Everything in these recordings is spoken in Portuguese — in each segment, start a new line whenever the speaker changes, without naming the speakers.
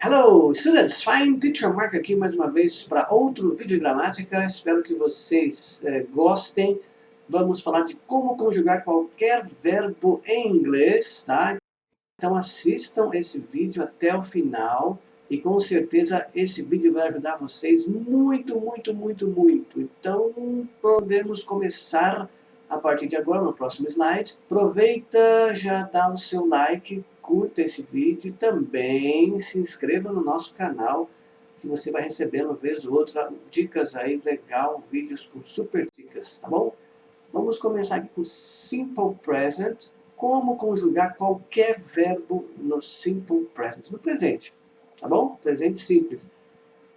Hello, students! Fine Teacher Mark aqui mais uma vez para outro vídeo de gramática. Espero que vocês gostem. Vamos falar de como conjugar qualquer verbo em inglês, tá? Então assistam esse vídeo até o final e com certeza esse vídeo vai ajudar vocês muito, muito, muito, muito. Então podemos começar a partir de agora no próximo slide. Aproveita, já dá o seu like, curta esse vídeo e também se inscreva no nosso canal que você vai receber uma vez ou outra dicas aí legal, vídeos com super dicas, tá bom? Vamos começar aqui com Simple Present. Como conjugar qualquer verbo no Simple Present, no presente, tá bom? Presente simples.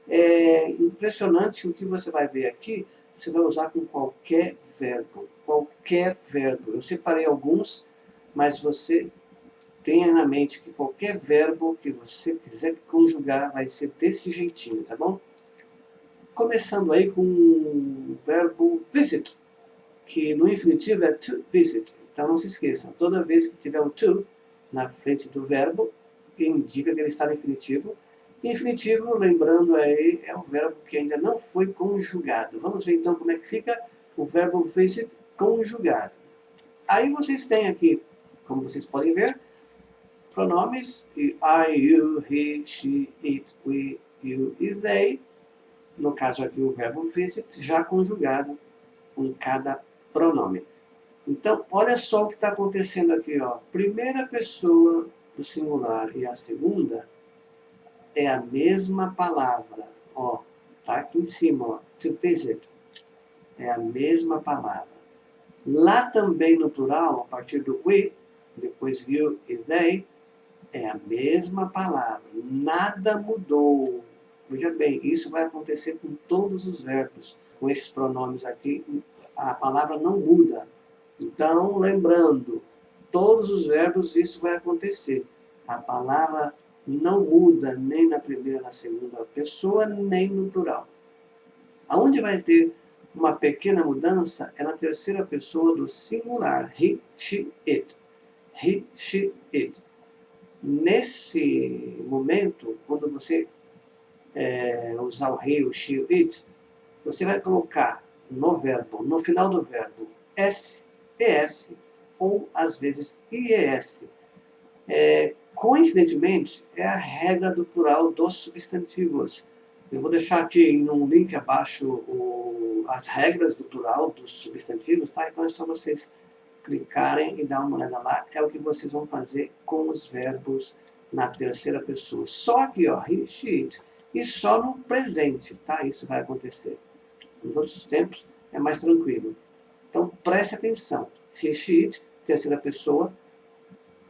É impressionante o que você vai ver aqui, você vai usar com qualquer verbo. Qualquer verbo. Eu separei alguns, mas você tenha na mente que qualquer verbo que você quiser conjugar vai ser desse jeitinho, tá bom? Começando aí com o verbo visit, que no infinitivo é to visit. Então não se esqueçam, toda vez que tiver um to na frente do verbo, indica que ele está no infinitivo. E infinitivo, lembrando aí, é um verbo que ainda não foi conjugado. Vamos ver então como é que fica o verbo visit conjugado. Aí vocês têm aqui, como vocês podem ver, pronomes I, you, he, she, it, we, you e they. No caso aqui o verbo visit já conjugado com cada pronome. Então, olha só o que está acontecendo aqui, ó. Primeira pessoa do singular e a segunda é a mesma palavra, ó. Tá aqui em cima, ó. To visit. É a mesma palavra. Lá também no plural, a partir do we, depois you e they, é a mesma palavra. Nada mudou. Veja bem, isso vai acontecer com todos os verbos. Com esses pronomes aqui, a palavra não muda. Então, lembrando, todos os verbos isso vai acontecer. A palavra não muda nem na primeira, na segunda pessoa, nem no plural. Aonde vai ter uma pequena mudança é na terceira pessoa do singular. He, she, it. He, she, it. Nesse momento, quando você usar o he, o she, o it, você vai colocar no verbo, no final do verbo, s, es, ou às vezes ies. Coincidentemente, é a regra do plural dos substantivos. Eu vou deixar aqui no link abaixo as regras do plural dos substantivos, tá? Então é só vocês clicarem e dar uma olhada lá. É o que vocês vão fazer com os verbos na terceira pessoa. Só aqui, ó, he, she, it. E só no presente, tá? Isso vai acontecer. Nos outros tempos é mais tranquilo. Então preste atenção. He, she, it, terceira pessoa,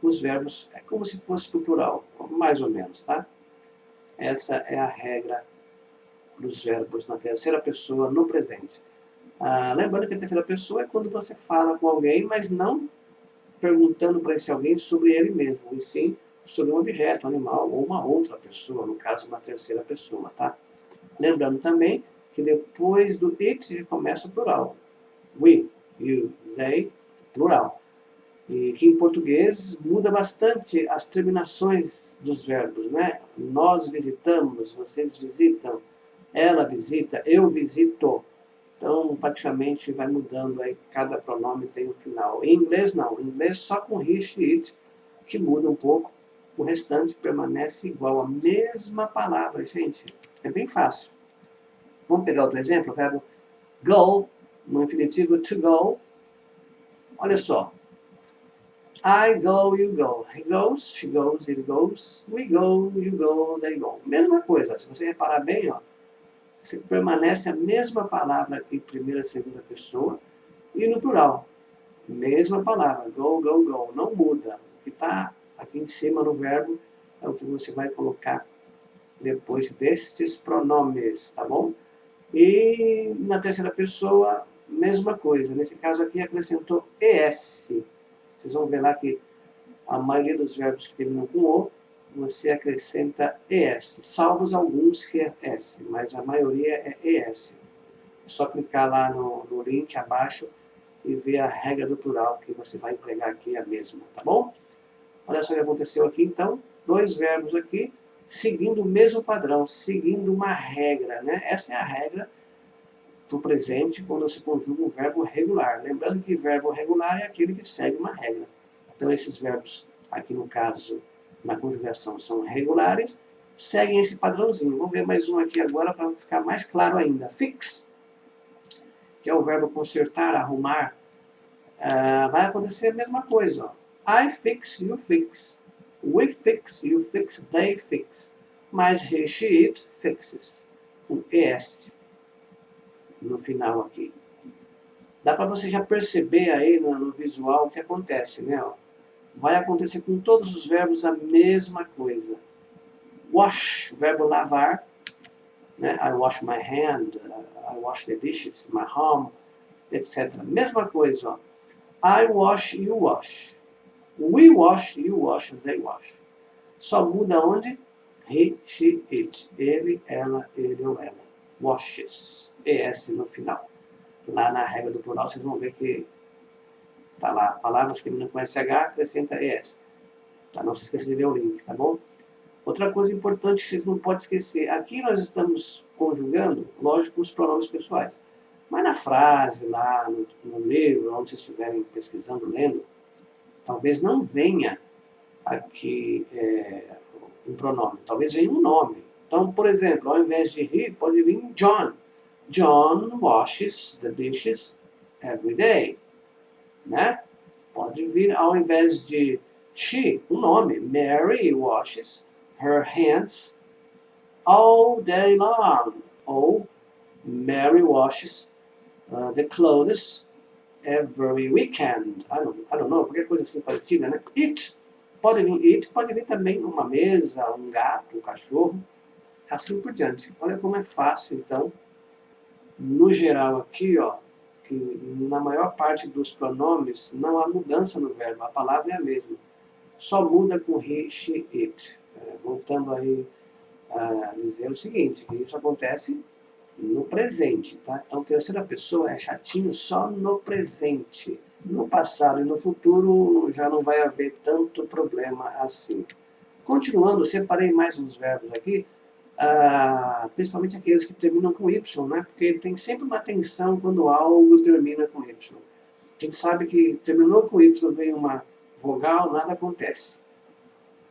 os verbos é como se fosse pro plural, mais ou menos, tá? Essa é a regra dos verbos na terceira pessoa no presente. Lembrando que a terceira pessoa é quando você fala com alguém, mas não perguntando para esse alguém sobre ele mesmo, e sim sobre um objeto, um animal ou uma outra pessoa, no caso uma terceira pessoa, tá? Lembrando também que depois do it começa o plural. We, you, they, plural. E que em português muda bastante as terminações dos verbos, né? Nós visitamos, vocês visitam, ela visita, eu visito. Então, praticamente vai mudando aí, cada pronome tem um final. Em inglês, não. Em inglês, só com he, she, it, que muda um pouco. O restante permanece igual, a mesma palavra, gente. É bem fácil. Vamos pegar outro exemplo, o verbo go, no infinitivo to go. Olha só. I go, you go. He goes, she goes, it goes. We go, you go, they go. Mesma coisa. Se você reparar bem, ó, você permanece a mesma palavra aqui em primeira e segunda pessoa. E no plural, mesma palavra. Go, go, go. Não muda. O que está aqui em cima no verbo é o que você vai colocar depois destes pronomes, tá bom? E na terceira pessoa, mesma coisa. Nesse caso aqui, acrescentou es. Vocês vão ver lá que a maioria dos verbos que terminam com o, você acrescenta es, salvos alguns que é s, mas a maioria é es. É só clicar lá no link abaixo e ver a regra do plural que você vai empregar aqui a mesma, tá bom? Olha só o que aconteceu aqui, então, dois verbos aqui, seguindo o mesmo padrão, seguindo uma regra, né? Essa é a regra do presente quando você conjuga um verbo regular. Lembrando que verbo regular é aquele que segue uma regra. Então esses verbos, aqui no caso, na conjugação, são regulares, seguem esse padrãozinho. Vamos ver mais um aqui agora para ficar mais claro ainda. Fix, que é o verbo consertar, arrumar. Vai acontecer a mesma coisa. Ó. I fix, you fix. We fix, you fix, they fix. Mas he, she, it fixes. Com ES no final aqui. Dá para você já perceber aí no visual o que acontece, né? Ó. Vai acontecer com todos os verbos a mesma coisa. Wash, verbo lavar. Né? I wash my hand, I wash the dishes, my home, etc. Mesma coisa, ó. I wash, you wash. We wash, you wash, they wash. Só muda onde? He, she, it. Ele, ela, ele ou ela. Washes. ES no final. Lá na regra do plural vocês vão ver que tá lá. Palavras que terminam com SH, acrescenta ES. Tá? Não se esqueça de ver o link, tá bom? Outra coisa importante que vocês não podem esquecer. Aqui nós estamos conjugando, lógico, os pronomes pessoais. Mas na frase, lá no livro, onde vocês estiverem pesquisando, lendo, talvez não venha aqui um pronome. Talvez venha um nome. Então, por exemplo, ao invés de he, pode vir John. John washes the dishes every day. Né? Pode vir ao invés de she, um nome. Mary washes her hands all day long. Ou Mary washes the clothes every weekend. I don't know, qualquer coisa assim parecida, né? It. Pode vir também uma mesa, um gato, um cachorro, assim por diante. Olha como é fácil, então, no geral aqui, ó, que na maior parte dos pronomes não há mudança no verbo, a palavra é a mesma. Só muda com he, she, it. Voltando aí a dizer o seguinte, que isso acontece no presente, tá? Então, terceira pessoa é chatinho só no presente. No passado e no futuro já não vai haver tanto problema assim. Continuando, separei mais uns verbos aqui, principalmente aqueles que terminam com Y, né? Porque tem sempre uma tensão quando algo termina com Y. A gente sabe que terminou com Y, vem uma vogal, nada acontece.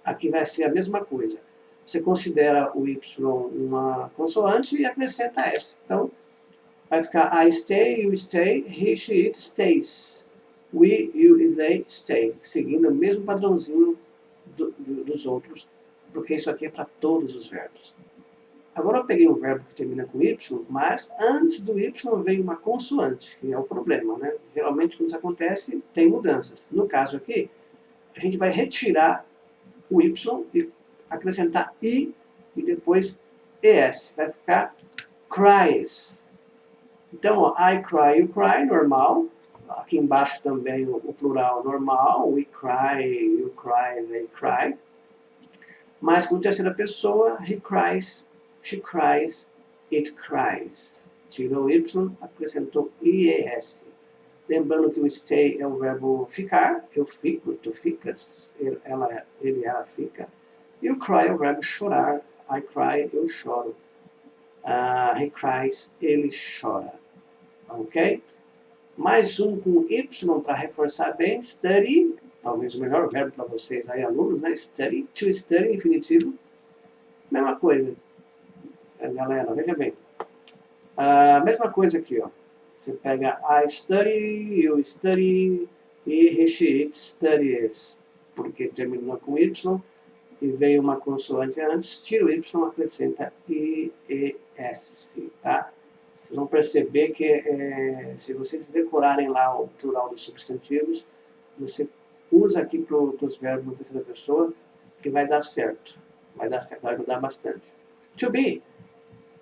Aqui vai ser a mesma coisa. Você considera o Y uma consoante e acrescenta S. Então, vai ficar I stay, you stay, he, she, it stays. We, you e they stay. Seguindo o mesmo padrãozinho dos outros, porque isso aqui é para todos os verbos. Agora eu peguei um verbo que termina com Y, mas antes do Y vem uma consoante, que é o problema, né? Geralmente quando isso acontece, tem mudanças. No caso aqui, a gente vai retirar o Y e acrescentar I e depois ES. Vai ficar cries. Então, ó, I cry, you cry, normal. Aqui embaixo também o plural normal. We cry, you cry, they cry. Mas com terceira pessoa, he cries, she cries, it cries. Tirou Y, acrescentou IES. Lembrando que o stay é o verbo ficar. Eu fico, tu ficas, ele, ela fica. E o cry é o verbo chorar. I cry, eu choro. He cries, ele chora. Ok? Mais um com Y para reforçar bem. Study, talvez o melhor verbo para vocês aí, alunos, né? Study, to study, infinitivo. Mesma coisa, galera, veja bem. Mesma coisa aqui, ó. Você pega I study, you study, e he, she, it studies, porque terminou com Y, e veio uma consoante antes, tira o Y, acrescenta IES, tá? Vocês vão perceber que se vocês decorarem lá o plural dos substantivos, você usa aqui para os verbos na terceira pessoa, que vai dar certo. Vai dar certo, vai ajudar bastante. To be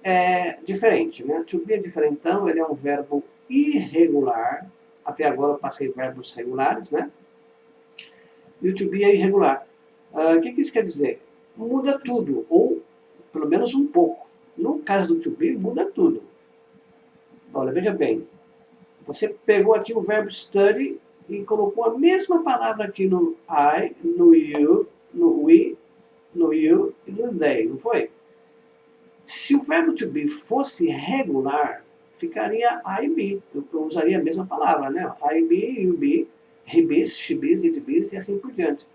é diferente, né? To be é diferentão, ele é um verbo irregular. Até agora eu passei verbos regulares, né? E o to be é irregular. O que isso quer dizer? Muda tudo, ou pelo menos um pouco. No caso do to be, muda tudo. Olha, veja bem. Você pegou aqui o verbo study e colocou a mesma palavra aqui no I, no you, no we, no you e no they, não foi? Se o verbo to be fosse regular, ficaria I be. Eu usaria a mesma palavra, né? I be, you be, he bees, she bees, it bees e assim por diante.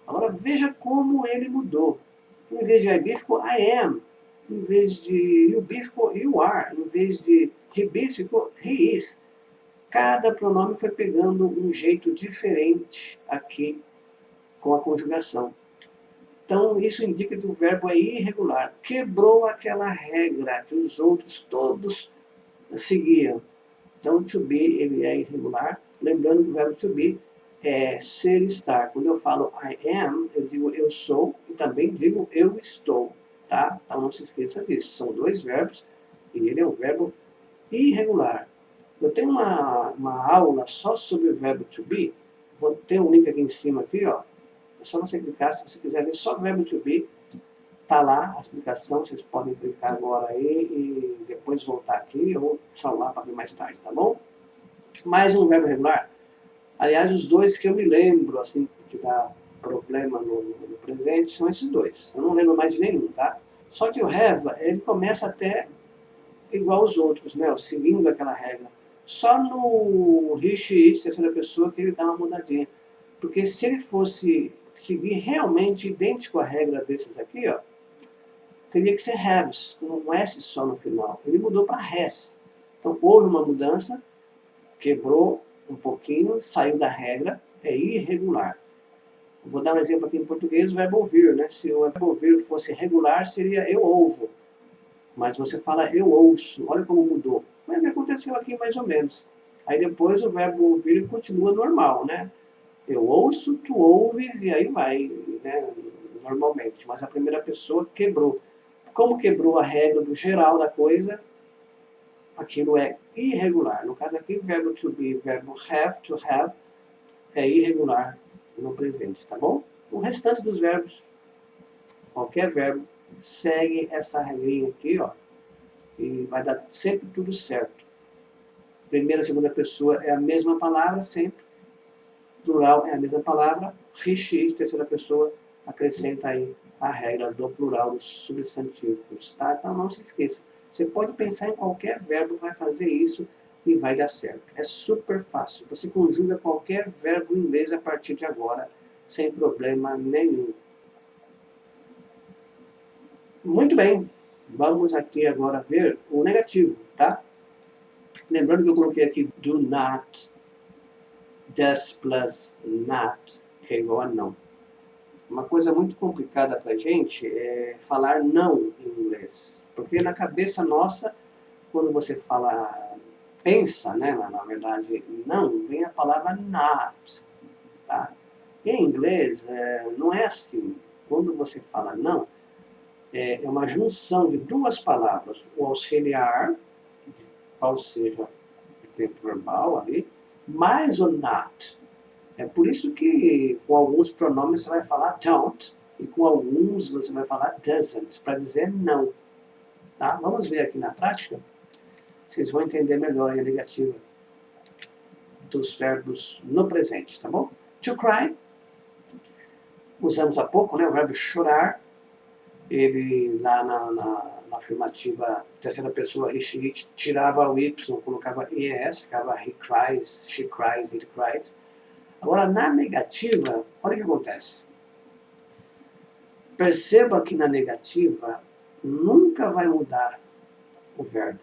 Agora veja como ele mudou. Em vez de I be ficou I am. Em vez de you be ficou you are. Em vez de he bees ficou he is. Cada pronome foi pegando um jeito diferente aqui com a conjugação. Então, isso indica que o verbo é irregular. Quebrou aquela regra que os outros todos seguiam. Então, to be, ele é irregular. Lembrando que o verbo to be é ser e estar. Quando eu falo I am, eu digo eu sou e também digo eu estou. Tá? Então, não se esqueça disso. São dois verbos e ele é um verbo irregular. Eu tenho uma aula só sobre o verbo to be. Vou ter um link aqui em cima, aqui, ó. É só você clicar, se você quiser ver só o verbo to be, tá lá a explicação, vocês podem clicar agora aí e depois voltar aqui ou salvar para ver mais tarde, tá bom? Mais um verbo regular. Aliás, os dois que eu me lembro, assim, que dá problema no presente, são esses dois. Eu não lembro mais de nenhum, tá? Só que o have, ele começa até igual aos outros, né? Seguindo aquela regra. Só no he, she, it, terceira pessoa, que ele dá uma mudadinha. Porque se ele fosse seguir realmente idêntico à regra desses aqui, ó, teria que ser haves, com um S só no final. Ele mudou para has. Então houve uma mudança, quebrou um pouquinho, saiu da regra, é irregular. Vou dar um exemplo aqui em português, o verbo ouvir, né? Se o verbo ouvir fosse regular, seria eu ouvo. Mas você fala eu ouço, olha como mudou. Mas aconteceu aqui mais ou menos. Aí depois o verbo ouvir continua normal, né? Eu ouço, tu ouves, e aí vai, né, normalmente. Mas a primeira pessoa quebrou. Como quebrou a regra do geral da coisa, aquilo é irregular. No caso aqui, o verbo to be, verbo have, to have, é irregular no presente, tá bom? O restante dos verbos, qualquer verbo, segue essa regrinha aqui, ó, e vai dar sempre tudo certo. Primeira e segunda pessoa é a mesma palavra sempre. Plural é a mesma palavra, he, she, terceira pessoa, acrescenta aí a regra do plural dos substantivos, tá? Então não se esqueça, você pode pensar em qualquer verbo, vai fazer isso e vai dar certo. É super fácil, você conjuga qualquer verbo em inglês a partir de agora, sem problema nenhum. Muito bem, vamos aqui agora ver o negativo, tá? Lembrando que eu coloquei aqui do not, does plus not, que é igual a não. Uma coisa muito complicada para a gente é falar não em inglês. Porque na cabeça nossa, quando você fala, pensa, né, na verdade, não, vem a palavra not. Tá? Em inglês, não é assim. Quando você fala não, é uma junção de duas palavras. O auxiliar, qual seja o tempo verbal ali, mais o not. É por isso que com alguns pronomes você vai falar don't e com alguns você vai falar doesn't, para dizer não. Tá? Vamos ver aqui na prática, vocês vão entender melhor a negativa dos verbos no presente, tá bom? To cry, usamos há pouco, né, o verbo chorar, ele lá na afirmativa terceira pessoa, he, she, it, tirava o y, colocava es, ficava he cries, she cries, it cries. Agora, na negativa, olha o que acontece. Perceba que na negativa nunca vai mudar o verbo.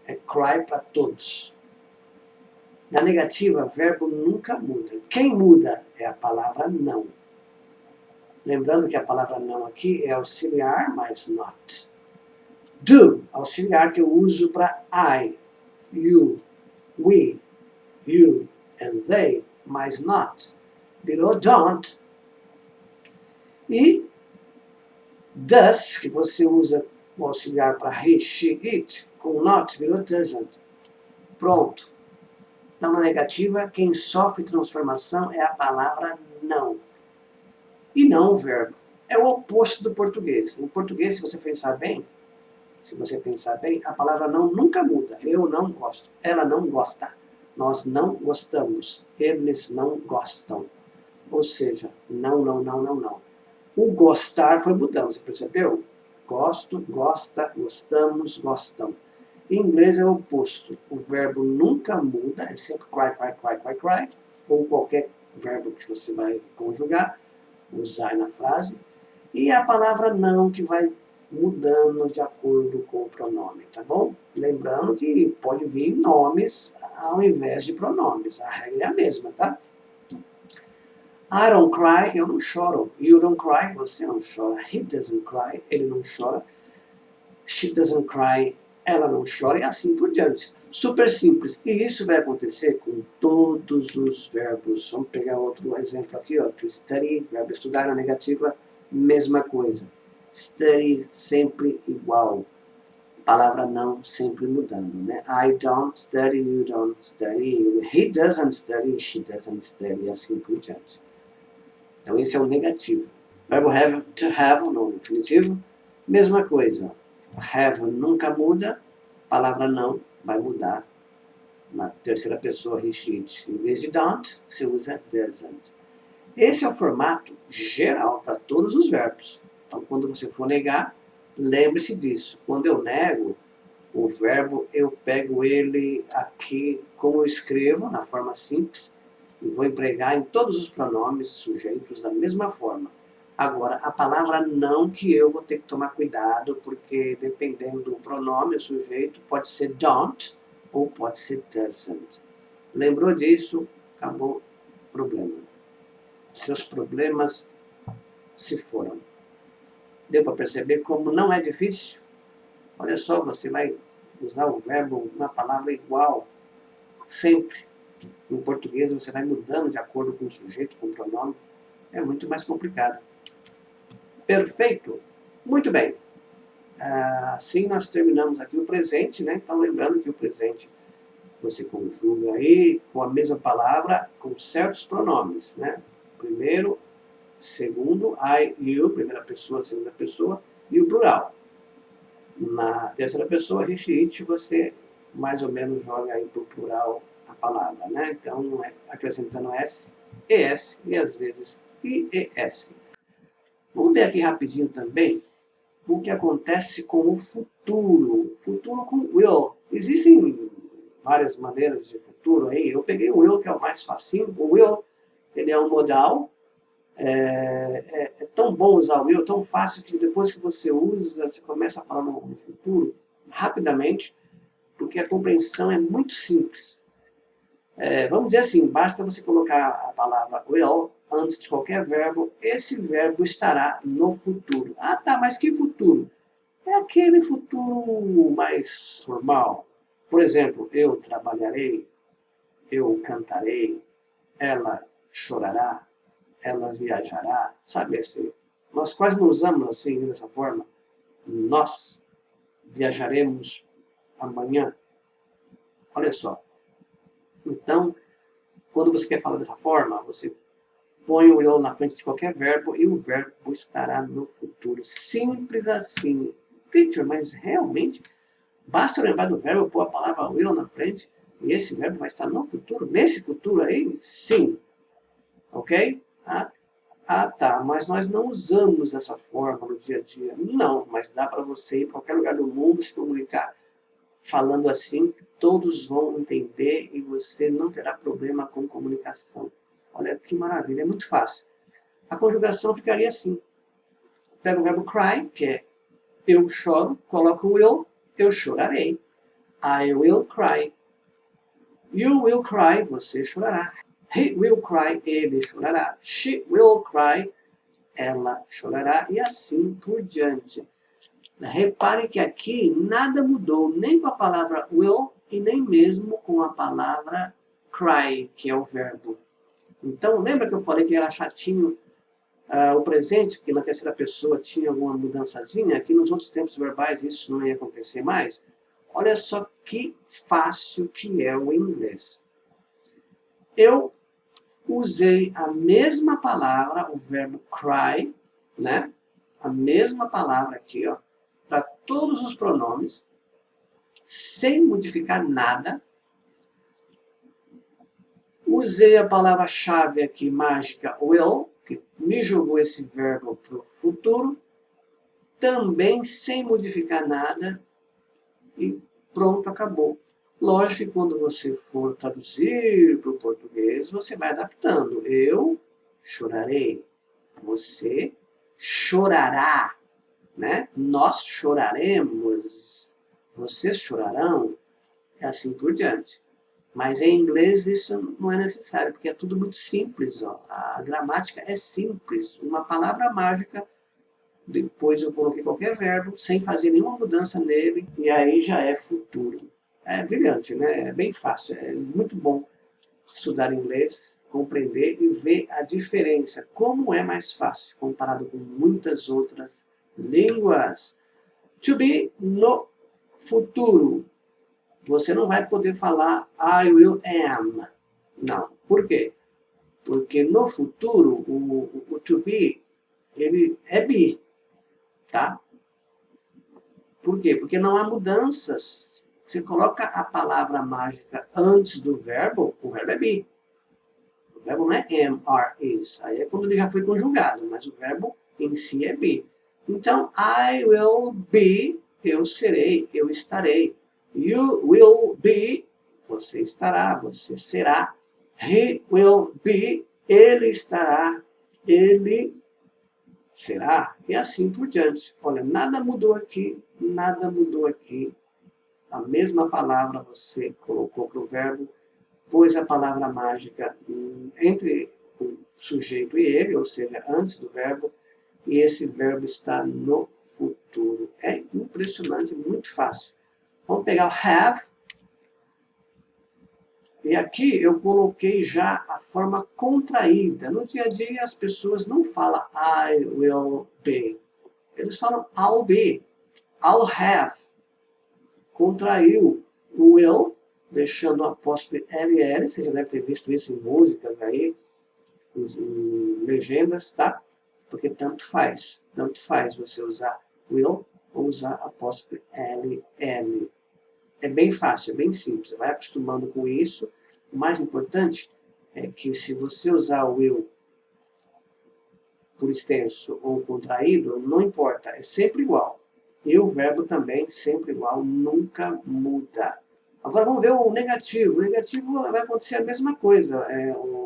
É cry para todos. Na negativa, o verbo nunca muda. Quem muda é a palavra não. Lembrando que a palavra não aqui é auxiliar mais not. Do, auxiliar que eu uso para I, you, we, you and they, mais not, virou don't. E does, que você usa o auxiliar para he, she, it, com not, virou doesn't. Pronto. Na negativa, quem sofre transformação é a palavra não. E não o verbo. É o oposto do português. No português, se você pensar bem, a palavra não nunca muda. Eu não gosto. Ela não gosta. Nós não gostamos. Eles não gostam. Ou seja, não, não, não, não, não. O gostar foi mudando, você percebeu? Gosto, gosta, gostamos, gostam. Em inglês é o oposto. O verbo nunca muda, é sempre cry, cry, cry, cry, cry, ou qualquer verbo que você vai conjugar, usar na frase. E a palavra não, que vai mudando de acordo com o pronome, tá bom? Lembrando que pode vir nomes ao invés de pronomes. A regra é a mesma, tá? I don't cry, eu não choro. You don't cry, você não chora. He doesn't cry, ele não chora. She doesn't cry, ela não chora. E assim por diante. Super simples. E isso vai acontecer com todos os verbos. Vamos pegar outro exemplo aqui, ó. To study, verbo estudar na negativa, mesma coisa. Study, sempre igual. Palavra não, sempre mudando, né? I don't study, you don't study. He doesn't study, she doesn't study. E assim por diante. Então esse é o negativo. Verbo have, to have, no infinitivo, mesma coisa. Have nunca muda, palavra não vai mudar. Na terceira pessoa, he, she, it. Em vez de don't, você usa doesn't. Esse é o formato geral para todos os verbos. Então quando você for negar, lembre-se disso. Quando eu nego o verbo, eu pego ele aqui como eu escrevo, na forma simples, e vou empregar em todos os pronomes sujeitos da mesma forma. Agora, a palavra não que eu vou ter que tomar cuidado, porque dependendo do pronome, o sujeito pode ser don't ou pode ser doesn't. Lembrou disso? Acabou o problema. Seus problemas se foram. Deu para perceber como não é difícil? Olha só, você vai usar o verbo, uma palavra igual, sempre. No português você vai mudando de acordo com o sujeito, com o pronome. É muito mais complicado. Perfeito. Muito bem. Assim nós terminamos aqui o presente, né? Então lembrando que o presente você conjuga aí com a mesma palavra, com certos pronomes, né? Primeiro, segundo, I, you, primeira pessoa, segunda pessoa, e o plural. Na terceira pessoa, he, she, it, você mais ou menos joga aí para o plural a palavra, né? Então, acrescentando S, ES e às vezes IES. Vamos ver aqui rapidinho também o que acontece com o futuro. Futuro com will. Existem várias maneiras de futuro aí. Eu peguei o will, que é o mais facinho. O will, ele é um modal. É tão bom usar o will, tão fácil que depois que você usa, você começa a falar no futuro rapidamente, porque a compreensão é muito simples. Vamos dizer assim, basta você colocar a palavra will antes de qualquer verbo, esse verbo estará no futuro. Ah, tá, mas que futuro? É aquele futuro mais formal. Por exemplo, eu trabalharei, eu cantarei, ela chorará, ela viajará. Sabe assim? Nós quase não usamos assim, dessa forma. Nós viajaremos amanhã. Olha só. Então, quando você quer falar dessa forma, você põe o will na frente de qualquer verbo e o verbo estará no futuro. Simples assim. Peter, mas realmente basta lembrar do verbo, pôr a palavra will na frente e esse verbo vai estar no futuro? Nesse futuro aí? Sim. Ok? Tá, mas nós não usamos dessa forma no dia a dia. Não, mas dá para você ir para qualquer lugar do mundo se comunicar falando assim, todos vão entender e você não terá problema com comunicação. Olha que maravilha, é muito fácil. A conjugação ficaria assim. Pega o verbo cry, que é eu choro, coloca o will, eu chorarei. I will cry. You will cry, você chorará. He will cry, ele chorará. She will cry, ela chorará. E assim por diante. Repare que aqui nada mudou, nem com a palavra will e nem mesmo com a palavra cry, que é o verbo. Então, lembra que eu falei que era chatinho o presente, que na terceira pessoa tinha alguma mudançazinha, que nos outros tempos verbais isso não ia acontecer mais? Olha só que fácil que é o inglês. Eu usei a mesma palavra, o verbo cry, né? A mesma palavra aqui, ó, para todos os pronomes, sem modificar nada. Usei a palavra-chave aqui, mágica, will, que me jogou esse verbo para o futuro, também sem modificar nada, e pronto, acabou. Lógico que quando você for traduzir para o português, você vai adaptando. Eu chorarei, você chorará, né? Nós choraremos, vocês chorarão, e assim por diante. Mas em inglês isso não é necessário, porque é tudo muito simples. Ó. A gramática é simples. Uma palavra mágica, depois eu coloquei qualquer verbo, sem fazer nenhuma mudança nele, e aí já é futuro. É brilhante, né? É bem fácil, é muito bom estudar inglês, compreender e ver a diferença, como é mais fácil, comparado com muitas outras línguas. To be no futuro. Você não vai poder falar I will am. Não. Por quê? Porque no futuro, o to be, ele é be. Tá? Por quê? Porque não há mudanças. Você coloca a palavra mágica antes do verbo, o verbo é be. O verbo não é am, are, is. Aí é quando ele já foi conjugado, mas o verbo em si é be. Então, I will be, eu serei, eu estarei. You will be, você estará, você será. He will be, ele estará, ele será. E assim por diante. Olha, nada mudou aqui, nada mudou aqui. A mesma palavra você colocou para o verbo, pôs a palavra mágica entre o sujeito e ele, ou seja, antes do verbo, e esse verbo está no futuro. É impressionante, muito fácil. Vamos pegar o have. E aqui eu coloquei já a forma contraída. No dia a dia as pessoas não falam I will be. Eles falam I'll be, I'll have. Contraiu o will, deixando o apóstrofe LL. Você já deve ter visto isso em músicas aí, em legendas, tá? Porque tanto faz você usar will ou usar apóstrofe LL. É bem fácil, é bem simples. Você vai acostumando com isso. O mais importante é que se você usar o will por extenso ou contraído, não importa, é sempre igual. E o verbo também, sempre igual, nunca muda. Agora vamos ver o negativo. O negativo vai acontecer a mesma coisa.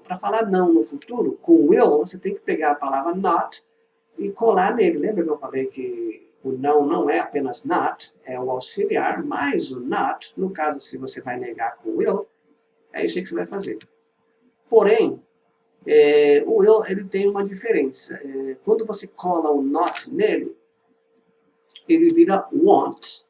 Para falar não no futuro, com will, você tem que pegar a palavra not e colar nele. Lembra que eu falei que o não é apenas not, é o auxiliar, mais o not, no caso, se você vai negar com will, é isso aí que você vai fazer. Porém, o will ele tem uma diferença. Quando você cola o not nele, ele vira want.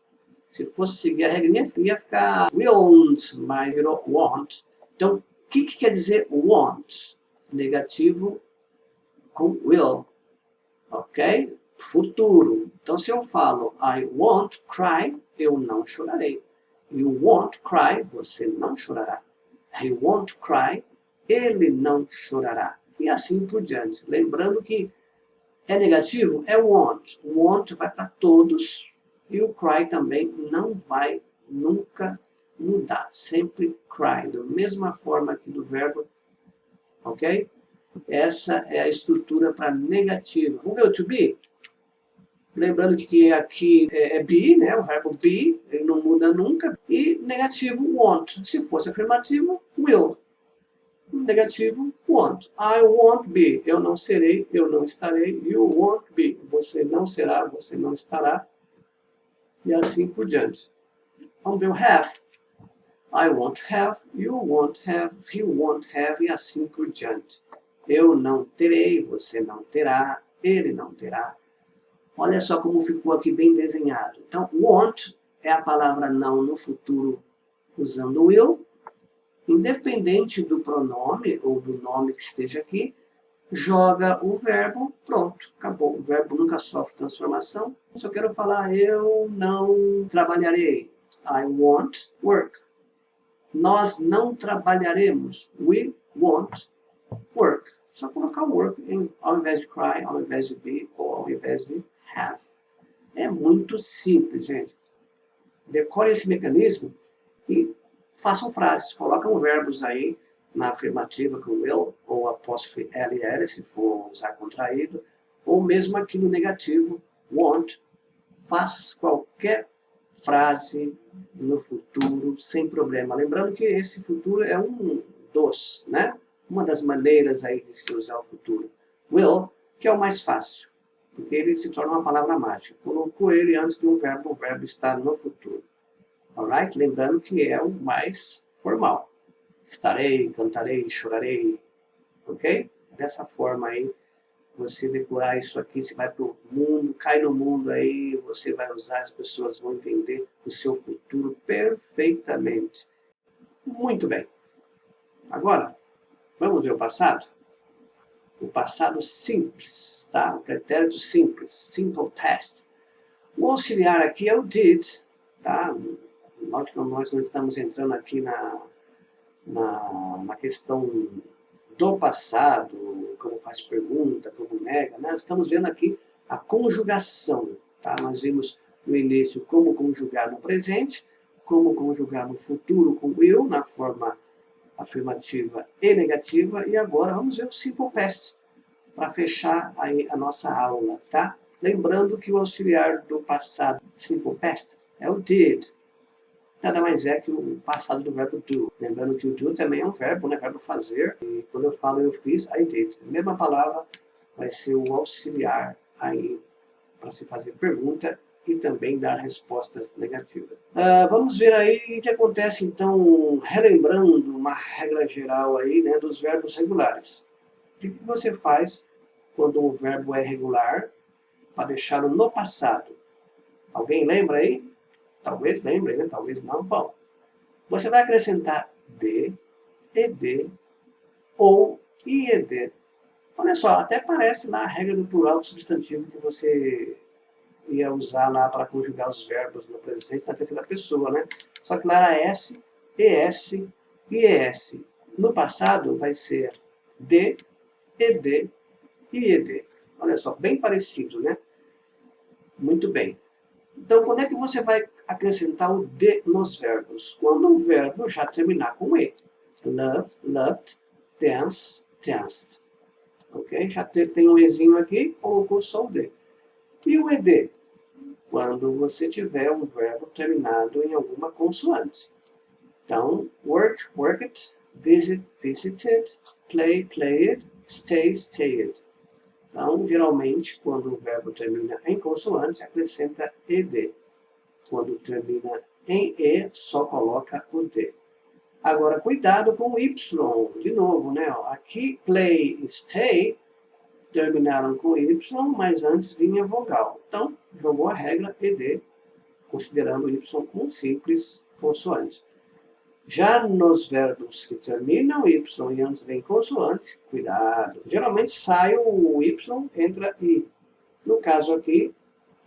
Se fosse seguir a regrinha, ia ficar won't, mas virou want. Então, o que quer dizer want? Negativo com will. Ok? Futuro. Então, se eu falo I won't cry, eu não chorarei. You won't cry, você não chorará. He won't cry, ele não chorará. E assim por diante. Lembrando que é negativo, é want. Want vai para todos. E o cry também não vai nunca mudar. Sempre cry. Da mesma forma que do verbo. Ok? Essa é a estrutura para negativo. Vamos ver o to be? Lembrando que aqui é be, né? O verbo be, ele não muda nunca. E negativo, want. Se fosse afirmativo, will. Negativo, want. I won't be. Eu não serei, eu não estarei. You won't be. Você não será, você não estará. E assim por diante. Vamos ver o have. I won't have, you won't have, he won't have, e assim por diante. Eu não terei, você não terá, ele não terá. Olha só como ficou aqui bem desenhado. Então, want é a palavra não no futuro usando will. Independente do pronome ou do nome que esteja aqui, joga o verbo, pronto, acabou. O verbo nunca sofre transformação. Só quero falar, eu não trabalharei. I won't work. Nós não trabalharemos. We won't work. Só colocar work ao invés de cry, ao invés de be ou ao invés de have. É muito simples, gente. Decore esse mecanismo e façam frases, colocam verbos aí na afirmativa com will, ou apóstrofe ll, se for usar contraído, ou mesmo aqui no negativo, want, faz qualquer frase no futuro sem problema. Lembrando que esse futuro é um dos, né? Uma das maneiras aí de se usar o futuro. Will, que é o mais fácil, porque ele se torna uma palavra mágica. Colocou ele antes de um verbo, o verbo está no futuro. Alright? Lembrando que é o mais formal. Estarei, cantarei, chorarei. Ok? Dessa forma aí, você decorar isso aqui, você vai para o mundo, cai no mundo aí, você vai usar, as pessoas vão entender o seu futuro perfeitamente. Muito bem. Agora, vamos ver o passado? O passado simples, tá? O pretérito simples, simple past. O auxiliar aqui é o did, tá? Nós não estamos entrando aqui na questão do passado, como faz pergunta, como nega, né? Estamos vendo aqui a conjugação, tá? Nós vimos no início como conjugar no presente, como conjugar no futuro com will, na forma afirmativa e negativa, e agora vamos ver o simple past, para fechar aí a nossa aula, tá? Lembrando que o auxiliar do passado simple past é o did, nada mais é que o passado do verbo do. Lembrando que o do também é um verbo, né? Verbo fazer. E quando eu falo eu fiz, I did. A mesma palavra vai ser o auxiliar aí para se fazer pergunta e também dar respostas negativas. Vamos ver aí o que acontece então, relembrando uma regra geral aí, né, dos verbos regulares. O que você faz quando o verbo é regular para deixá-lo no passado? Alguém lembra aí? Talvez lembre, né? Talvez não. Bom, você vai acrescentar de, ed ou ied. Olha só, até parece lá a regra do plural do substantivo que você ia usar lá para conjugar os verbos no presente na terceira pessoa, né? Só que lá era S, ES e ES. No passado vai ser de, ed e ied. Olha só, bem parecido, né? Muito bem. Então, quando é que você vai acrescentar o de nos verbos? Quando o verbo já terminar com e. Love, loved, dance, danced. Ok? Já tem um ezinho aqui, colocou só o de. E o ed? Quando você tiver um verbo terminado em alguma consoante. Então, work, worked, visit, visited, play, played, stay, stayed. Então, geralmente, quando o verbo termina em consoante, acrescenta ed. Quando termina em e, só coloca o d. Agora, cuidado com o y, de novo, né? Aqui, play e stay terminaram com y, mas antes vinha vogal. Então, jogou a regra ed, considerando o y como simples consoante. Já nos verbos que terminam y e antes vem consoante, cuidado. Geralmente sai o y, entra i. No caso aqui,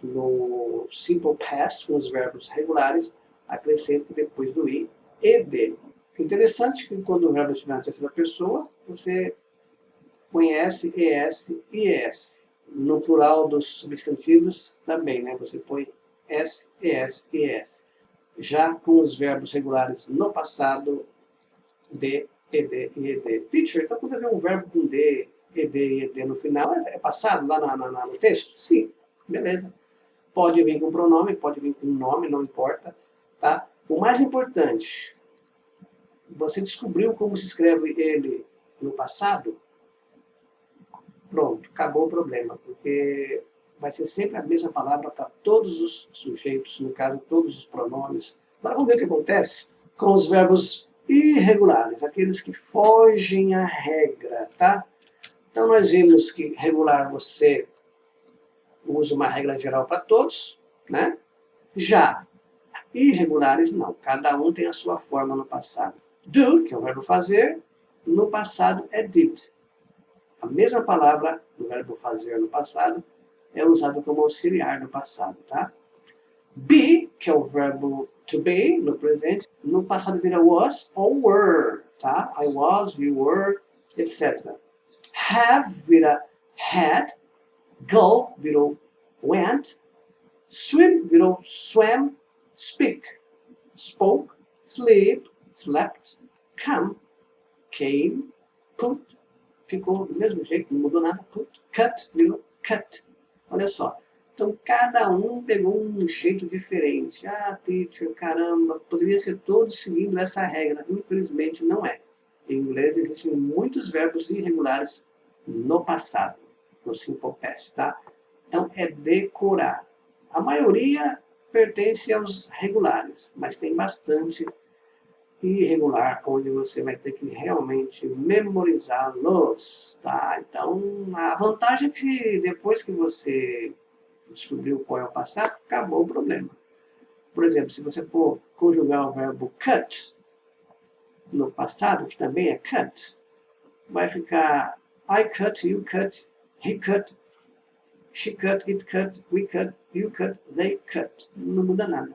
no simple past, com os verbos regulares, acrescenta depois do i, ed. Interessante que quando o verbo estiver na terceira pessoa, você conhece ES e ES. No plural dos substantivos também, né? Você põe S, ES e ES. Já com os verbos regulares no passado, D, ED e ED. Teacher, então quando eu ver um verbo com D, ED e ED no final, é passado lá no texto? Sim, beleza. Pode vir com pronome, pode vir com nome, não importa. Tá? O mais importante, você descobriu como se escreve ele no passado? Pronto, acabou o problema, porque vai ser sempre a mesma palavra para todos os sujeitos, no caso, todos os pronomes. Agora vamos ver o que acontece com os verbos irregulares, aqueles que fogem à regra, tá? Então nós vimos que regular você usa uma regra geral para todos, né? Já irregulares não, cada um tem a sua forma no passado. Do, que é o verbo fazer, no passado é did. A mesma palavra do verbo fazer no passado é usado como auxiliar no passado, tá? Be, que é o verbo to be, no presente, no passado vira was ou were, tá? I was, you were, etc. Have vira had, go virou went, swim virou swam, speak, spoke, sleep, slept, come, came, put, ficou do mesmo jeito, não mudou nada, put, cut, virou cut. Olha só. Então, cada um pegou um jeito diferente. Ah, teacher, caramba, poderia ser todos seguindo essa regra. Infelizmente, não é. Em inglês, existem muitos verbos irregulares no passado, no simple past, tá? Então, é decorar. A maioria pertence aos regulares, mas tem bastante irregular, onde você vai ter que realmente memorizá-los, tá? Então, a vantagem é que depois que você descobriu qual é o passado, acabou o problema. Por exemplo, se você for conjugar o verbo cut no passado, que também é cut, vai ficar I cut, you cut, he cut, she cut, it cut, we cut, you cut, they cut. Não muda nada.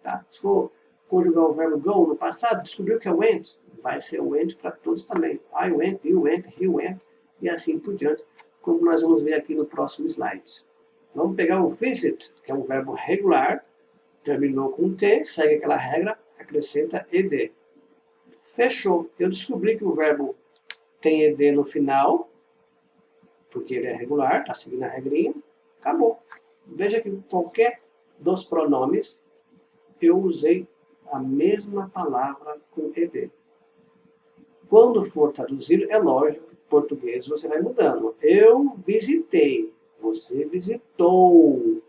Tá? Se for conjugar o verbo go no passado, descobriu que é went, vai ser went para todos também. I went, you went, he went, e assim por diante, como nós vamos ver aqui no próximo slide. Vamos pegar o visit, que é um verbo regular, terminou com T, segue aquela regra, acrescenta ed. Fechou. Eu descobri que o verbo tem ed no final, porque ele é regular, está seguindo a regrinha, acabou. Veja que qualquer dos pronomes, eu usei a mesma palavra com ed. Quando for traduzido, é lógico, em português você vai mudando. Eu visitei. Você visitou,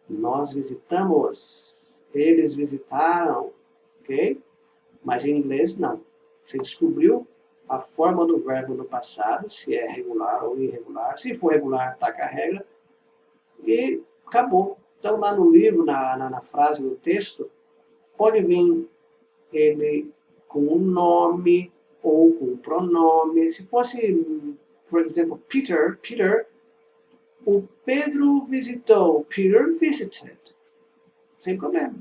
nós visitamos, eles visitaram, ok? Mas em inglês não. Você descobriu a forma do verbo no passado, se é regular ou irregular. Se for regular, taca a regra e acabou. Então lá no livro, na frase, no texto, pode vir ele com um nome ou com um pronome. Se fosse, por exemplo, Peter, o Pedro visitou, Peter visited. Sem problema.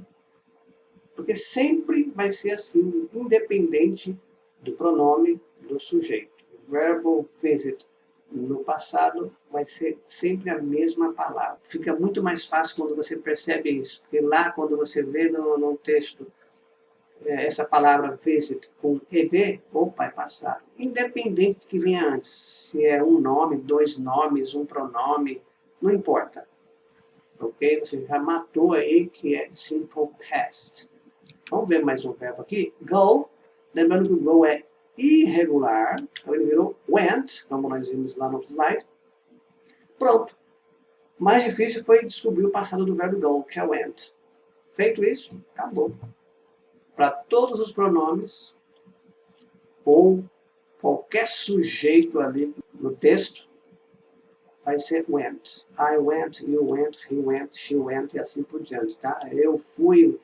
Porque sempre vai ser assim, independente do pronome do sujeito. O verbo visit no passado vai ser sempre a mesma palavra. Fica muito mais fácil quando você percebe isso. Porque lá, quando você vê no texto essa palavra visit com ed, opa, é passado. Independente do que venha antes, se é um nome, dois nomes, um pronome, não importa. Ok? Você já matou aí que é simple past. Vamos ver mais um verbo aqui. Go. Lembrando que o go é irregular, então ele virou went, como nós vimos lá no slide. Pronto. Mais difícil foi descobrir o passado do verbo go, que é went. Feito isso, acabou. Para todos os pronomes, ou qualquer sujeito ali no texto, vai ser went. I went, you went, he went, she went, e assim por diante, tá? Eu fui,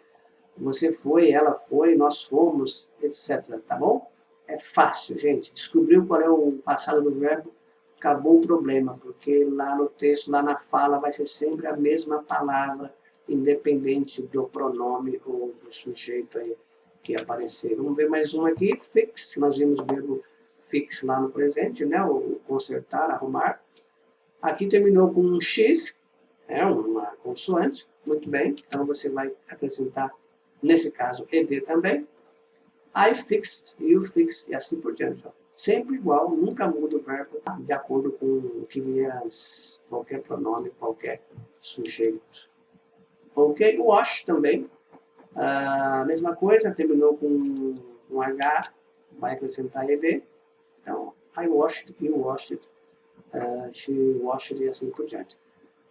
você foi, ela foi, nós fomos, etc. Tá bom? É fácil, gente. Descobriu qual é o passado do verbo, acabou o problema, porque lá no texto, lá na fala, vai ser sempre a mesma palavra, independente do pronome ou do sujeito aí que aparecer. Vamos ver mais um aqui, fix. Nós vimos o verbo fix lá no presente, né? O consertar, arrumar. Aqui terminou com um X, uma consoante, muito bem. Então você vai acrescentar, nesse caso, ed também. I fixed, you fixed, e assim por diante. Ó. Sempre igual, nunca muda o verbo de acordo com o que vier antes. Qualquer pronome, qualquer sujeito. Ok, wash também. A mesma coisa, terminou com um H, vai acrescentar ed. Então, I washed, you washed, she washed e assim por diante.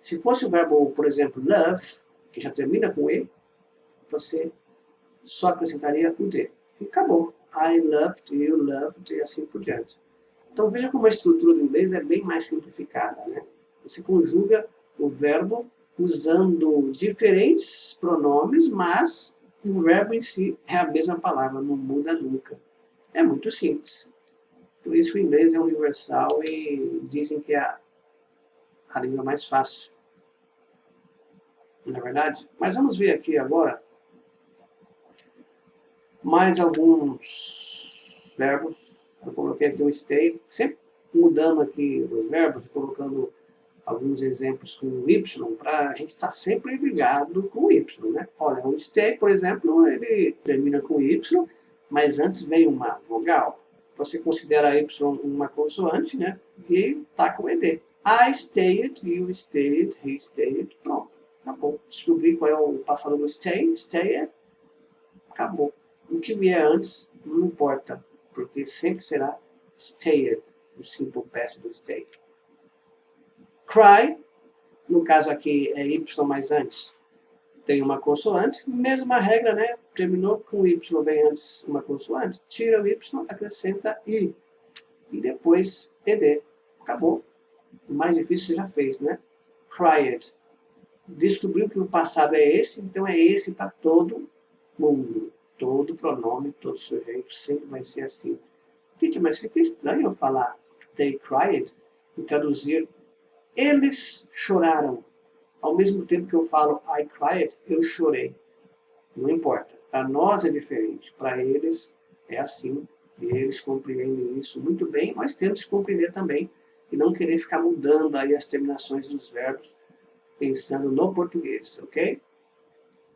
Se fosse o verbo, por exemplo, love, que já termina com e, você só acrescentaria o d. E acabou. I loved, you loved e assim por diante. Então veja como a estrutura do inglês é bem mais simplificada, né? Você conjuga o verbo usando diferentes pronomes, mas o verbo em si é a mesma palavra, não muda nunca. É muito simples. Por isso que o inglês é universal e dizem que é a língua mais fácil. Não é verdade? Mas vamos ver aqui agora mais alguns verbos. Eu coloquei aqui um stay, sempre mudando aqui os verbos, colocando alguns exemplos com Y, para a gente estar sempre ligado com o Y, né? Olha, o stay, por exemplo, ele termina com Y, mas antes vem uma vogal. você considera Y uma consoante, né? E tá com ED. I stayed, you stayed, he stayed. Pronto, acabou. Descobri qual é o passado do stay, stayed, acabou. O que vier antes não importa, porque sempre será stayed, o simple past do stay. Cry, no caso aqui é Y mais antes, tem uma consoante, mesma regra, né? Terminou com Y bem antes uma consoante, tira o Y, acrescenta I. E depois ED. Acabou. O mais difícil você já fez, né? Cried. Descobriu que o passado é esse, então é esse para todo mundo. Todo pronome, todo sujeito, sempre vai ser assim. Teacher, mas fica estranho eu falar they cried e traduzir eles choraram. Ao mesmo tempo que eu falo I cried, eu chorei. Não importa. Para nós é diferente. Para eles é assim. E eles compreendem isso muito bem. Nós temos que compreender também e não querer ficar mudando aí as terminações dos verbos pensando no português, ok?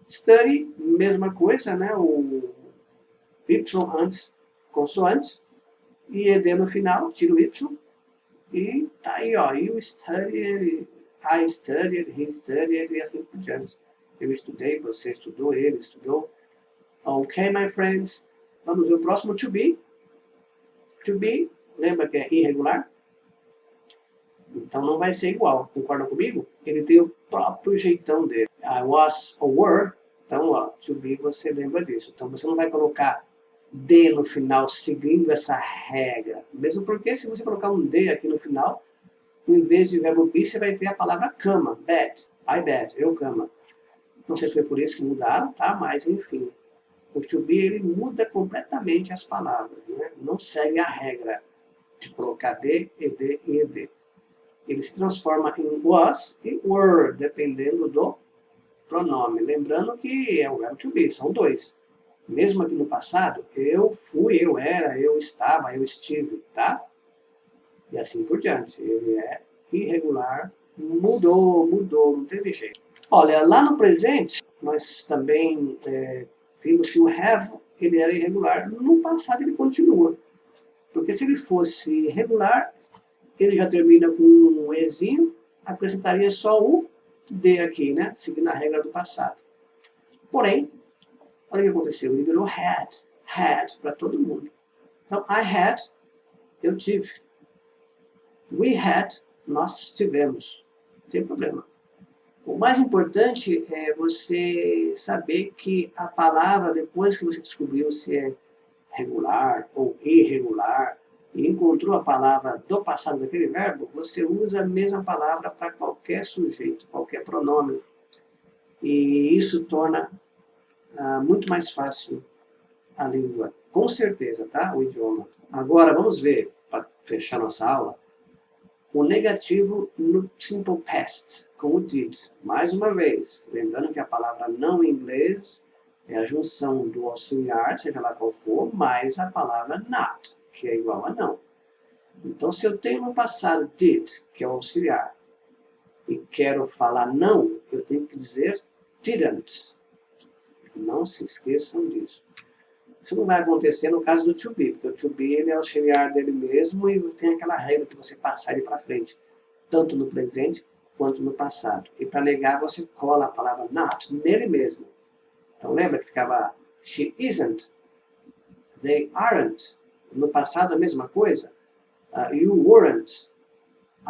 Study, mesma coisa, né? O Y antes, consoante, e ED no final, tira o Y, e tá aí, ó, you studied, I studied, he studied, e assim por diante. Eu estudei, você estudou, ele estudou. Ok, my friends, vamos ver o próximo, to be. To be, lembra que é irregular? Então não vai ser igual, concorda comigo? Ele tem o próprio jeitão dele. I was or were, então ó, to be você lembra disso. Então você não vai colocar D no final seguindo essa regra. Mesmo porque se você colocar um D aqui no final, em vez de verbo be, você vai ter a palavra cama, bed. I bed, eu cama. Não sei se foi por isso que mudaram, tá? Mas enfim. O to be ele muda completamente as palavras, né? Não segue a regra de colocar D, ED e ED. Ele se transforma em was e were, dependendo do pronome. Lembrando que é o verbo to be, são dois. Mesmo aqui no passado, eu fui, eu era, eu estava, eu estive, tá? E assim por diante. Ele é irregular, mudou, não teve jeito. Olha, lá no presente, nós também vimos que o have, ele era irregular. No passado ele continua. Porque se ele fosse regular, ele já termina com um Ezinho, acrescentaria só o D aqui, né? Seguindo a regra do passado. Porém, olha o que aconteceu, ele virou had para todo mundo. Então, I had, eu tive. We had, nós tivemos. Não tem problema. O mais importante é você saber que a palavra, depois que você descobriu se é regular ou irregular, e encontrou a palavra do passado daquele verbo, você usa a mesma palavra para qualquer sujeito, qualquer pronome. E isso torna muito mais fácil a língua, com certeza, tá? O idioma. Agora vamos ver, para fechar nossa aula, o negativo no simple past, com o did. Mais uma vez, lembrando que a palavra não em inglês é a junção do auxiliar, seja lá qual for, mais a palavra not, que é igual a não. Então, se eu tenho no passado did, que é o auxiliar, e quero falar não, eu tenho que dizer didn't. Não se esqueçam disso. Isso não vai acontecer no caso do to be, porque o to be ele é auxiliar dele mesmo e tem aquela regra que você passar ele para frente, tanto no presente quanto no passado. E para negar, você cola a palavra not nele mesmo. Então lembra que ficava she isn't, they aren't. No passado a mesma coisa. You weren't,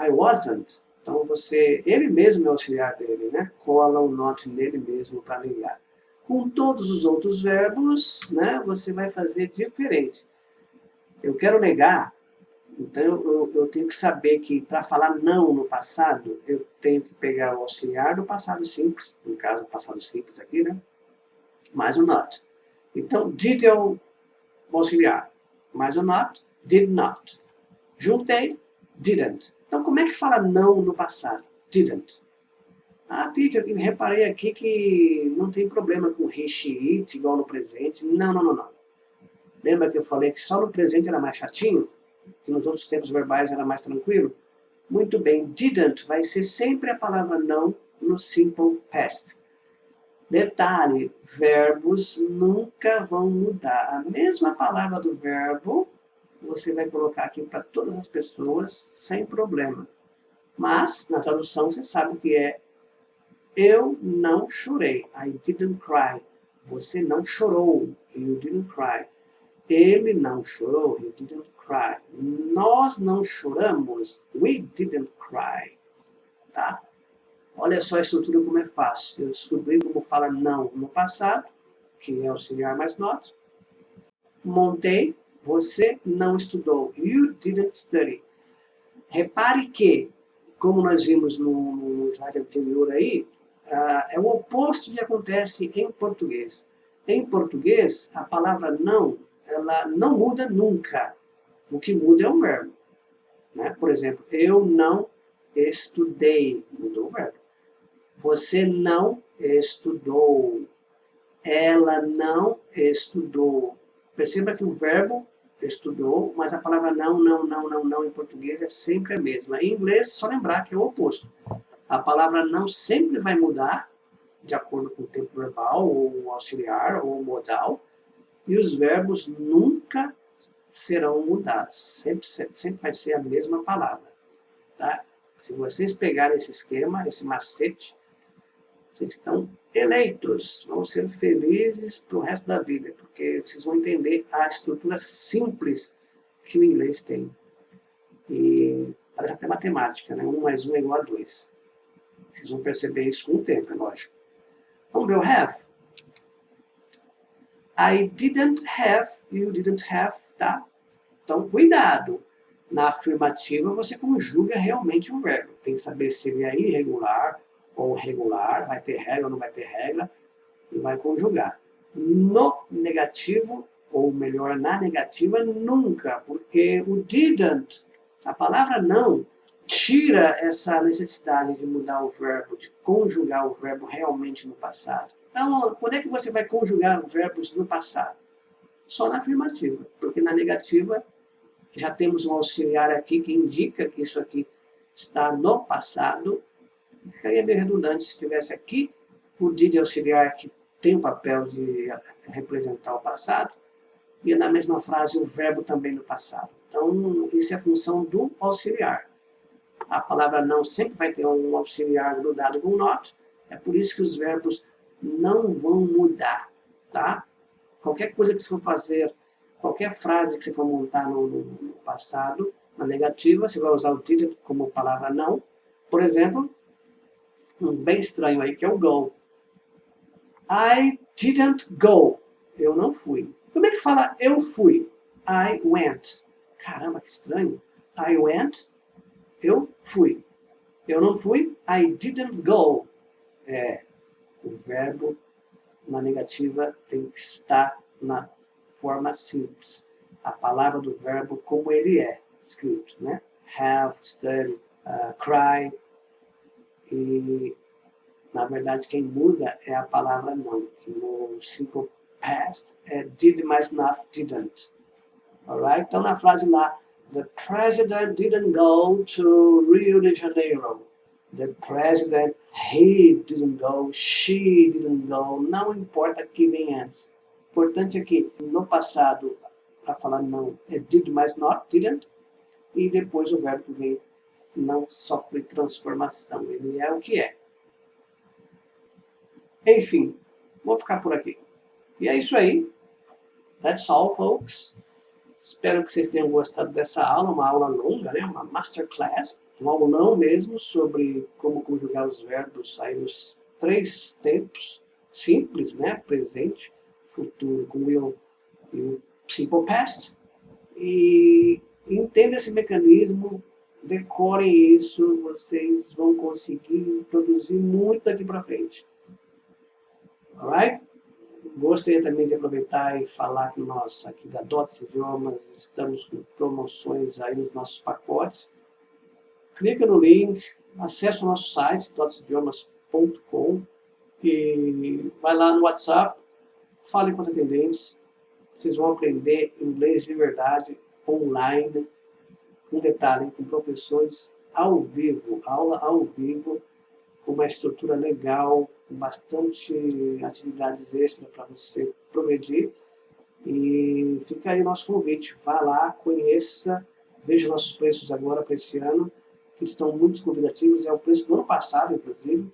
I wasn't. Então ele mesmo é auxiliar dele, né? Cola o not nele mesmo para negar. Com todos os outros verbos, né, você vai fazer diferente. Eu quero negar, então eu tenho que saber que para falar não no passado, eu tenho que pegar o auxiliar do passado simples, no caso passado simples aqui, né? Mais o not. Então, did é o auxiliar, mais o not, did not. Juntei, didn't. Então, como é que fala não no passado? Didn't. Teacher, reparei aqui que não tem problema com he, she, it, igual no presente. Não. Lembra que eu falei que só no presente era mais chatinho? Que nos outros tempos verbais era mais tranquilo? Muito bem, didn't vai ser sempre a palavra não no simple past. Detalhe, verbos nunca vão mudar. A mesma palavra do verbo você vai colocar aqui para todas as pessoas sem problema. Mas, na tradução, você sabe que é eu não chorei. I didn't cry. Você não chorou. You didn't cry. Ele não chorou. He didn't cry. Nós não choramos. We didn't cry. Tá? Olha só a estrutura como é fácil. Eu descobri como fala não no passado, que é auxiliar mais not. Montei. Você não estudou. You didn't study. Repare que, como nós vimos no slide anterior aí, é o oposto do que acontece em português. Em português, a palavra não, ela não muda nunca. O que muda é o verbo. Né? Por exemplo, eu não estudei. Mudou o verbo. Você não estudou. Ela não estudou. Perceba que o verbo estudou, mas a palavra não em português é sempre a mesma. Em inglês, só lembrar que é o oposto. A palavra não sempre vai mudar, de acordo com o tempo verbal, ou auxiliar, ou modal, e os verbos nunca serão mudados. Sempre vai ser a mesma palavra. Tá? Se vocês pegarem esse esquema, esse macete, vocês estão eleitos, vão ser felizes para o resto da vida, porque vocês vão entender a estrutura simples que o inglês tem. E parece até matemática, né? 1 mais 1 é igual a 2. Vocês vão perceber isso com o tempo, é lógico. Vamos ver o have. I didn't have, you didn't have, tá? Então, cuidado. Na afirmativa, você conjuga realmente o verbo. Tem que saber se ele é irregular ou regular, vai ter regra ou não vai ter regra, e vai conjugar. No negativo, ou melhor, na negativa, nunca, porque o didn't, a palavra não, tira essa necessidade de mudar o verbo, de conjugar o verbo realmente no passado. Então, quando é que você vai conjugar os verbos no passado? Só na afirmativa, porque na negativa já temos um auxiliar aqui que indica que isso aqui está no passado. Ficaria meio redundante se tivesse aqui o did auxiliar que tem o papel de representar o passado e na mesma frase o verbo também no passado. Então, isso é a função do auxiliar. A palavra não sempre vai ter um auxiliar grudado com not, é por isso que os verbos não vão mudar, tá? Qualquer coisa que você for fazer, qualquer frase que você for montar no passado, na negativa, você vai usar o did como palavra não. Por exemplo, um bem estranho aí, que é o go. I didn't go. Eu não fui. Como é que fala eu fui? I went. Caramba, que estranho. I went. Eu fui. Eu não fui. I didn't go. O verbo na negativa tem que estar na forma simples. A palavra do verbo como ele é escrito, né? Have, study, cry. E, na verdade, quem muda é a palavra não. No simple past é did mais not didn't. Alright? Então, na frase lá, the president didn't go to Rio de Janeiro. The president, he didn't go, she didn't go. Não importa o que vem antes. O importante é que no passado, para falar não, é did mais not didn't. E depois o verbo que vem não sofre transformação. Ele é o que é. Enfim, vou ficar por aqui. E é isso aí. That's all, folks. Espero que vocês tenham gostado dessa aula, uma aula longa, né? Uma masterclass, um aulão mesmo sobre como conjugar os verbos aí nos 3 tempos simples, né? Presente, futuro com will e o simple past. E entenda esse mecanismo, decorem isso, vocês vão conseguir produzir muito daqui para frente. Alright? Gostaria também de aproveitar e falar que nós aqui da Dots Idiomas estamos com promoções aí nos nossos pacotes. Clica no link, acesse o nosso site, dotsidiomas.com, e vai lá no WhatsApp, fale com os atendentes. Vocês vão aprender inglês de verdade, online, com detalhe, com professores ao vivo, aula ao vivo, com uma estrutura legal, com bastante atividades extras para você progredir. E fica aí o nosso convite, vá lá, conheça, veja nossos preços agora para esse ano, que estão muito convidativos, é o preço do ano passado, inclusive,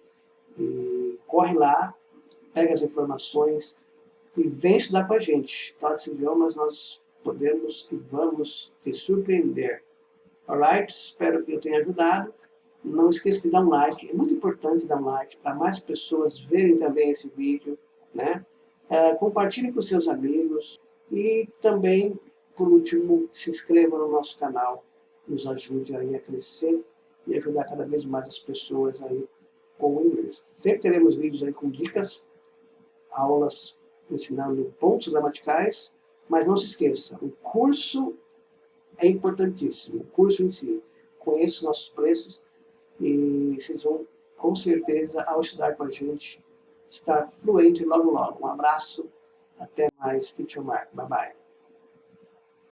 e corre lá, pega as informações e vem estudar com a gente. Todos os idiomas nós podemos e vamos te surpreender. Alright? Espero que eu tenha ajudado. Não esqueça de dar um like, é muito importante dar um like para mais pessoas verem também esse vídeo, né? Compartilhe com seus amigos e também, por último, se inscreva no nosso canal, nos ajude aí a crescer e ajudar cada vez mais as pessoas aí com o inglês. Sempre teremos vídeos aí com dicas, aulas ensinando pontos gramaticais, mas não se esqueça, o curso é importantíssimo, o curso em si. Conheça os nossos preços e vocês vão, com certeza, ao estudar com a gente, estar fluente logo logo. Um abraço, até mais, Teacher Mark. Bye bye.